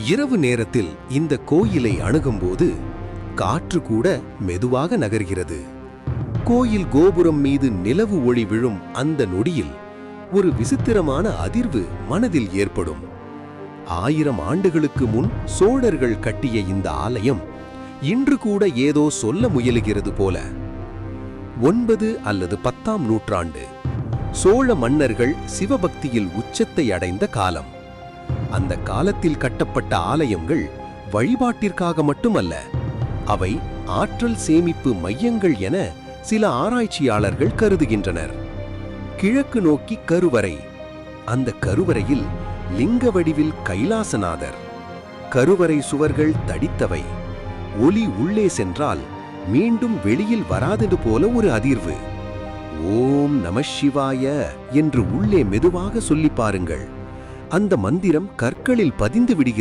இரவு நேரத்தில் இந்த கோயிலை அணுகும்போது காற்று கூட மெதுவாக நகர்கிறது. கோயில் கோபுரம் மீது நிலவு ஒளி விழும் அந்த நொடியில் ஒரு விசித்திரமான அதிர்வு மனதில் ஏற்படும். 1000 ஆண்டுகளுக்கு முன் சோழர்கள் கட்டிய இந்த ஆலயம் இன்று கூட ஏதோ சொல்ல முயலுகிறது போல. 9 அல்லது 10ஆம் நூற்றாண்டு சோழ மன்னர்கள் சிவபக்தியில் உச்சத்தை அடைந்த காலம். அந்த காலத்தில் கட்டப்பட்ட ஆலயங்கள் வழிபாட்டிற்காக மட்டுமல்ல, அவை ஆற்றல் சேமிப்பு மையங்கள் என சில ஆராய்ச்சியாளர்கள் கருதுகின்றனர். கிழக்கு நோக்கி கருவறை. அந்த கருவறையில் லிங்க வடிவில் கைலாசநாதர். கருவறை சுவர்கள் தடித்தவை. ஒளி உள்ளே சென்றால் மீண்டும் வெளியில் வராதது போல ஒரு அதிர்வு. ஓம் நம சிவாய என்று உள்ளே மெதுவாக சொல்லி பாருங்கள். அந்த மந்திரம் கற்களில் பதிந்து விடுகிறது.